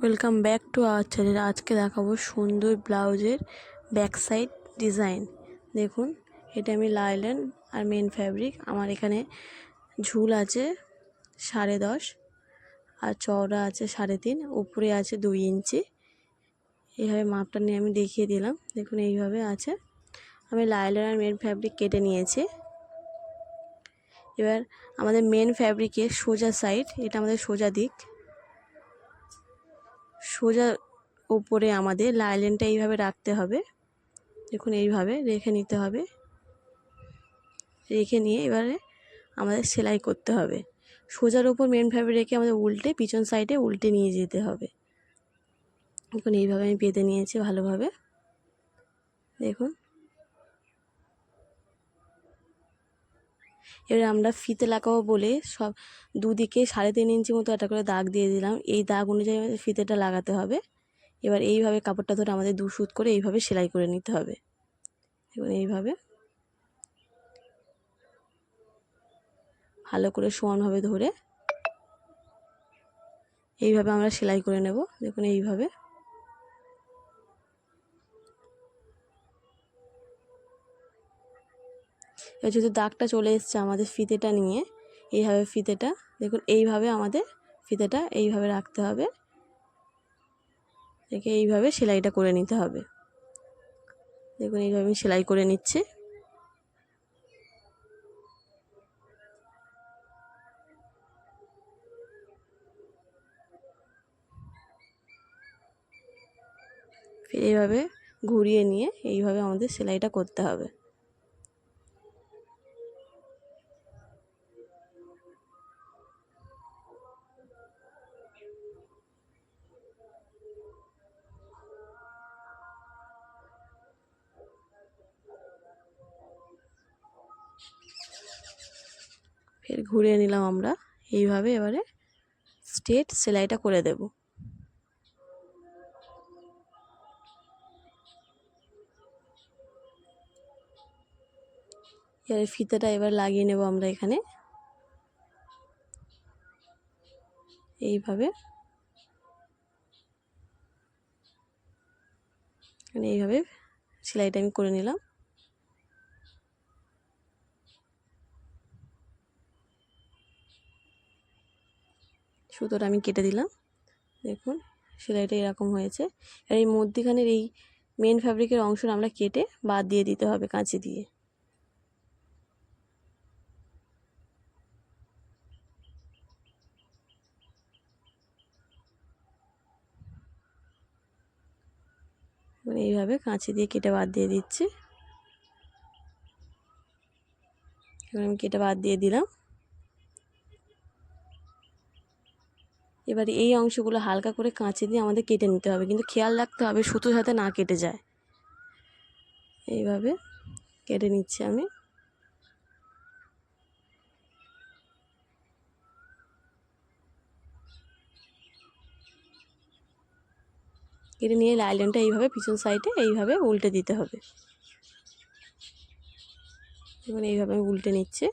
Welcome back to our channel. আজকে দেখাবো সুন্দর ব্লাউজের ব্যাক সাইড ডিজাইন। দেখুন, এটা আমি লাইলন আর মেন ফ্যাব্রিক। আমার এখানে ঝুল আছে 10.5 আর চওড়া আছে 3.5, উপরে আছে 2 ইঞ্চি। এইভাবে মাপটা নিয়ে আমি দেখিয়ে দিলাম। দেখুন এইভাবে আছে। আমি লাইলন আর মেন ফ্যাব্রিক কেটে নিয়েছি। এবার আমাদের মেন ফ্যাব্রিকের সোজা সাইড, এটা আমাদের সোজা দিক, সোজা উপরে আমাদের লাইলেনটা এইভাবে রাখতে হবে। দেখুন এইভাবে রেখে নিতে হবে। রেখে নিয়ে এবারে আমাদের সেলাই করতে হবে। সোজার উপর মেন ফ্যাব্রিক রেখে আমাদের উল্টে পিছন সাইডে উল্টে নিয়ে যেতে হবে। দেখুন এইভাবে আমি বেঁধে নিয়েছি ভালোভাবে। দেখুন এবার আমরা ফিতে লাগাবো বলে সব দুদিকে 3.5 ইঞ্চি মতো একটা করে দাগ দিয়ে দিলাম। এই দাগ অনুযায়ী আমাদের ফিতেটা লাগাতে হবে। এবার এইভাবে কাপড়টা ধরে আমাদের 2 সুত করে এইভাবে সেলাই করে নিতে হবে। দেখুন এইভাবে ভালো করে সমানভাবে ধরে এইভাবে আমরা সেলাই করে নেব। দেখুন এইভাবে এবার যেহেতু দাগটা চলে এসছে আমাদের ফিতেটা নিয়ে, এইভাবে ফিতেটা দেখুন এইভাবে আমাদের ফিতেটা এইভাবে রাখতে হবে। রেখে এইভাবে সেলাইটা করে নিতে হবে। দেখুন এইভাবে আমি সেলাই করে নিচ্ছি। ফির এইভাবে ঘুরিয়ে নিয়ে এইভাবে আমাদের সেলাইটা করতে হবে। ফের ঘুরিয়ে নিলাম আমরা এইভাবে। এবারে স্ট্রেট সেলাইটা করে দেব। এবারে ফিতেটা এবার লাগিয়ে নেব আমরা এখানে এইভাবে। এইভাবে সেলাইটা আমি করে নিলাম। সুতোটা আমি কেটে দিলাম। দেখুন সেলাইটা এরকম হয়েছে। আর এই মধ্যখানের এই মেন ফ্যাব্রিকের অংশটা আমরা কেটে বাদ দিয়ে দিতে হবে কাঁচি দিয়ে। এইভাবে কাঁচি দিয়ে কেটে বাদ দিয়ে দিচ্ছি। এবার আমি কেটে বাদ দিয়ে দিলাম। এবার এই অংশগুলো হালকা করে কাঁচি দিয়ে আমাদের কেটে নিতে হবে, কিন্তু খেয়াল রাখতে হবে সুতোর সাথে না কেটে যায়। এইভাবে কেটে নিচ্ছি আমি। কেটে নিয়ে লাইলনটা এইভাবে পিছন সাইডে এইভাবে উল্টে দিতে হবে। এবং এইভাবে আমি উল্টে নিচ্ছি।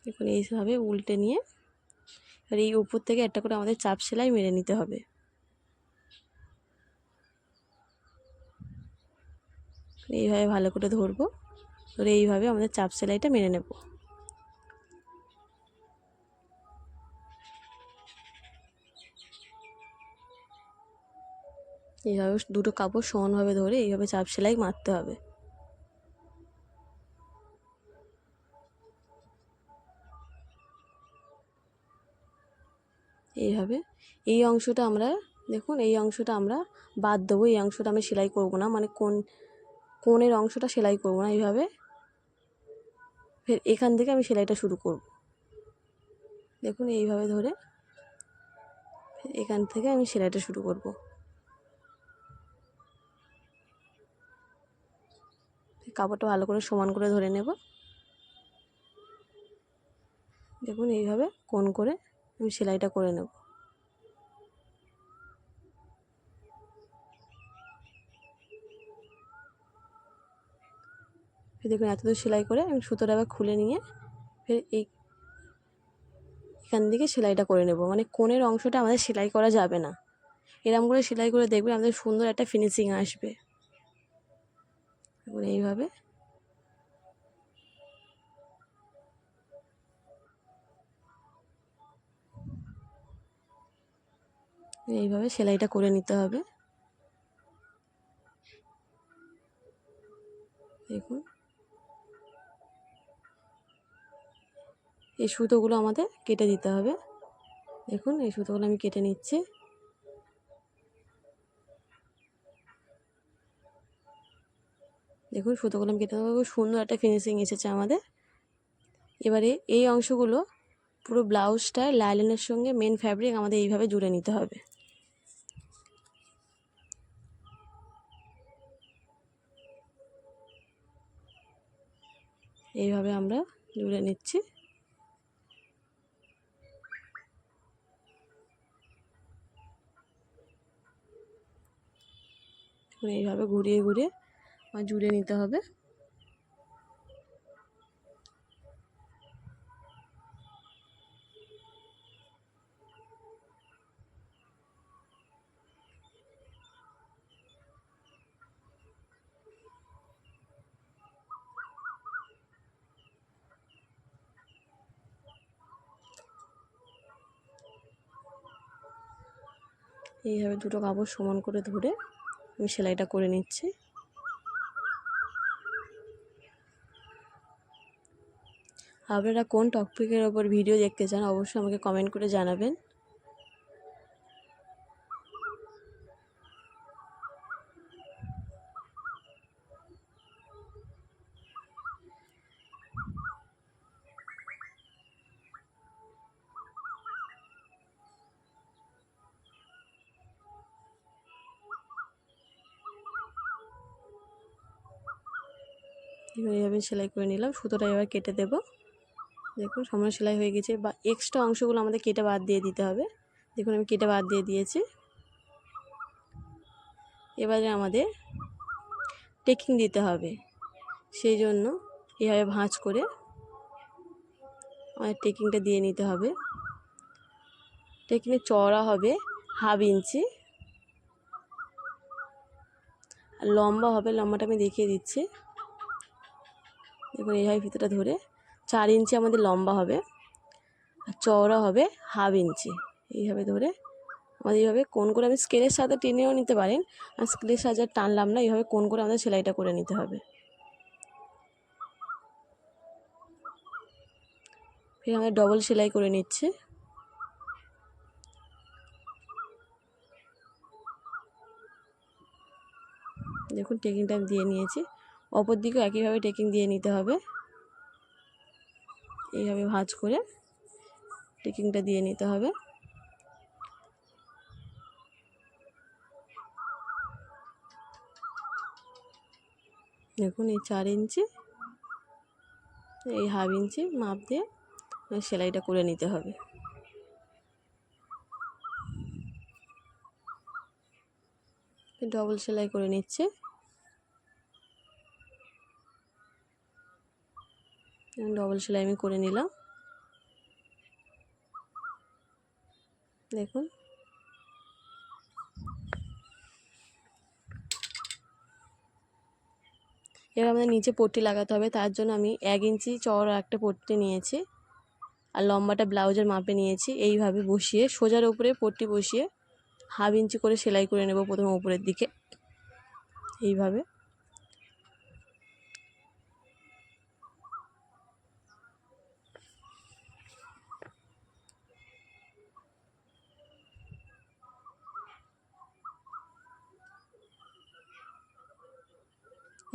দেখুন এইভাবে উল্টে নিয়ে আর এই উপর থেকে একটা করে আমাদের চাপ সেলাই মেরে নিতে হবে। এইভাবে ভালো করে ধরবো, ধরে এইভাবে আমাদের চাপ সেলাইটা মেরে নেব। এইভাবে দুটো কাপড় সমানভাবে ধরে এইভাবে চাপ সেলাই মারতে হবে। এইভাবে এই অংশটা আমরা দেখুন এই অংশটা আমরা বাদ দেবো। এই অংশটা আমি সেলাই করব না, মানে কোণের অংশটা সেলাই করব না। এইভাবে ফের এখান থেকে আমি সেলাইটা শুরু করব। দেখুন এইভাবে ধরে এখান থেকে আমি সেলাইটা শুরু করব। কাপড়টা ভালো করে সমান করে ধরে নেব। দেখুন এইভাবে কোণ করে আমি সেলাইটা করে নেব। দেখুন এতদূর সেলাই করে আমি সুতোটা আবার খুলে নিয়ে ফের এখান থেকে সেলাইটা করে নেব, মানে কোণের অংশটা আমাদের সেলাই করা যাবে না। এরকম করে সেলাই করে দেখবেন আমাদের সুন্দর একটা ফিনিশিং আসবে। এবং এইভাবে সেলাইটা করে নিতে হবে। দেখুন এই সুতোগুলো আমাদের কেটে দিতে হবে। দেখুন এই সুতোগুলো আমি কেটে নিচ্ছি। দেখুন সুতোগুলো আমি কেটে নেবো, খুব সুন্দর একটা ফিনিশিং এসেছে আমাদের। এবারে এই অংশগুলো পুরো ব্লাউজটায় লাইলনের সঙ্গে মেন ফ্যাব্রিক আমাদের এইভাবে জুড়ে নিতে হবে। এইভাবে আমরা জুড়ে নিচ্ছি। এইভাবে ঘুরিয়ে ঘুরিয়ে জুড়ে নিতে হবে। এইভাবে দুটো কাপড় সমান করে ধরে আমি সেলাইটা করে নিচ্ছি। আপনারা কোন টপিকের ওপর ভিডিও দেখতে চান অবশ্যই আমাকে কমেন্ট করে জানাবেন। এইভাবে সেলাই করে নিলাম। সুতোটা এবার কেটে দেব। দেখুন সম্পূর্ণ সেলাই হয়ে গেছে। বা এক্সট্রা অংশগুলো আমাদের কেটে বাদ দিয়ে দিতে হবে। দেখুন আমি কেটে বাদ দিয়ে দিয়েছি। এবারে আমাদের টেকিং দিতে হবে, সেই জন্য এভাবে ভাঁজ করে আমাদের টেকিংটা দিয়ে নিতে হবে। টেকিংয়ের চওড়া হবে 1/2 ইঞ্চি, আর লম্বা হবে, লম্বাটা আমি দেখিয়ে দিচ্ছি। দেখুন এইভাবে ফিতেটা ধরে 4 ইঞ্চি আমাদের লম্বা হবে, আর চওড়া হবে 1/2 ইঞ্চি। এইভাবে ধরে আমাদের এইভাবে কোণ করে, আমি স্কেলের সাথে টেনেও নিতে পারেন, আর স্কেলের সাথে টানলাম না, এইভাবে কোণ করে আমাদের সেলাইটা করে নিতে হবে। ফির আমাদের ডবল সেলাই করে নিচ্ছে। দেখুন টেকিংটা আমি দিয়ে নিয়েছি। অপর দিকেও একইভাবে টেকিং দিয়ে নিতে হবে। এইভাবে ভাঁজ করে টেকিংটা দিয়ে নিতে হবে। দেখুন এই 4 ইঞ্চি, এই 1/2 ইঞ্চি মাপ দিয়ে সেলাইটা করে নিতে হবে। ডবল সেলাই করে নিচ্ছে। ডবল সেলাই আমি করে নিলাম। দেখুন এবার আমাদের নিচে পট্টি লাগাতে হবে। তার জন্য আমি 1 ইঞ্চি চওড়া একটা পট্টি নিয়েছি, আর লম্বাটা ব্লাউজের মাপে নিয়েছি। এইভাবে বসিয়ে সোজার উপরে পট্টি বসিয়ে 1/2 ইঞ্চি করে সেলাই করে নেব প্রথমে উপরের দিকে। এইভাবে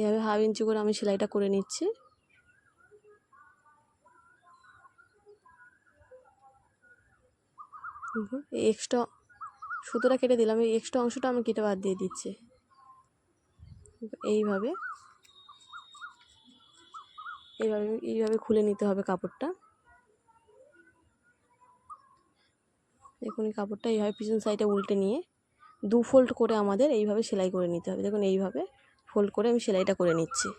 এভাবে 1/2 ইঞ্চি করে আমি সেলাইটা করে নিচ্ছি। এই এক্সট্রা সুতোটা কেটে দিলাম, এই এক্সট্রা অংশটা আমি কেটে বাদ দিয়ে দিচ্ছি। এইভাবে এইভাবে এইভাবে খুলে নিতে হবে কাপড়টা। দেখুন এই কাপড়টা এইভাবে পিছন সাইডে উল্টে নিয়ে 2 ফোল্ড করে আমাদের এইভাবে সেলাই করে নিতে হবে। দেখুন এইভাবে ফোল্ড করে আমি সেলাইটা করে নিচ্ছি।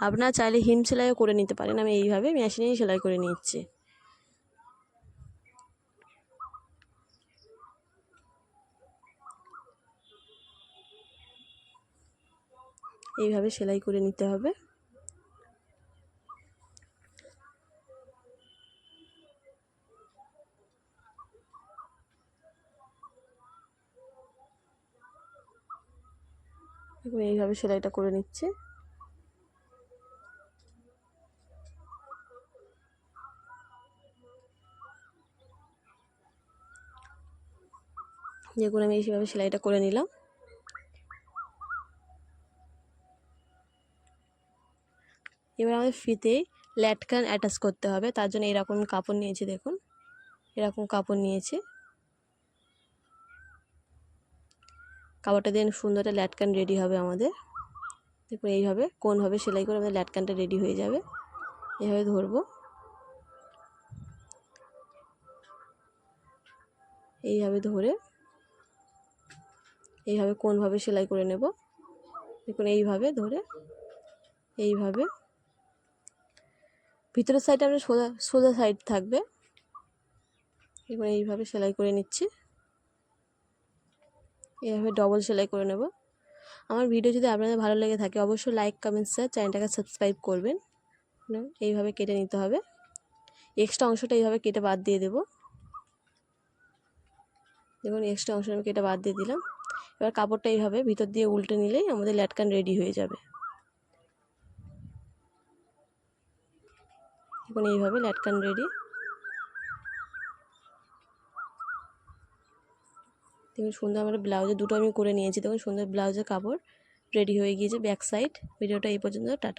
আপনারা চাইলে হিম সেলাইও করে নিতে পারেন। আমি এইভাবে মেশিনেই সেলাই করে নিচ্ছি। এইভাবে সেলাই করে নিতে হবে। এইভাবে সেলাইটা করে নিচ্ছে। দেখুন আমি এইভাবে সেলাইটা করে নিলাম। এবার আমাদের ফিতে ল্যাটকান অ্যাটাচ করতে হবে। তার জন্য এরকম কাপড় নিয়েছি, দেখুন এরকম কাপড় নিয়েছি। কাপড়টা দিয়ে সুন্দর একটা ল্যাটকান রেডি হবে আমাদের। দেখুন এইভাবে কোনভাবে সেলাই করে আমাদের ল্যাটকানটা রেডি হয়ে যাবে। এইভাবে ধরবো, এইভাবে ধরে এইভাবে কোনভাবে সেলাই করে নেব। দেখুন এইভাবে ধরে এইভাবে ভিতরের সাইডে আমরা সোজা সোজা সাইড থাকবে। দেখুন এইভাবে সেলাই করে নিচ্ছি। এইভাবে ডবল সেলাই করে নেব। আমার ভিডিও যদি আপনাদের ভালো লেগে থাকে অবশ্যই লাইক কমেন্ট শেয়ার, চ্যানেলটাকে সাবস্ক্রাইব করবেন। এইভাবে কেটে নিতে হবে। এক্সট্রা অংশটা এইভাবে কেটে বাদ দিয়ে দেব। দেখুন এক্সট্রা অংশ আমি কেটে বাদ দিয়ে দিলাম। এবার কাপড়টা এইভাবে ভিতর দিয়ে উল্টে নিলেই আমাদের ল্যাটকান রেডি হয়ে যাবে। দেখুন এইভাবে ল্যাটকান রেডি। দেখুন সুন্দর আমার ব্লাউজে দুটো আমি করে নিয়েছি। দেখুন সুন্দর ব্লাউজের কাপড় রেডি হয়ে গিয়েছে। Back side. ভিডিওটা এই পর্যন্ত। টাটা।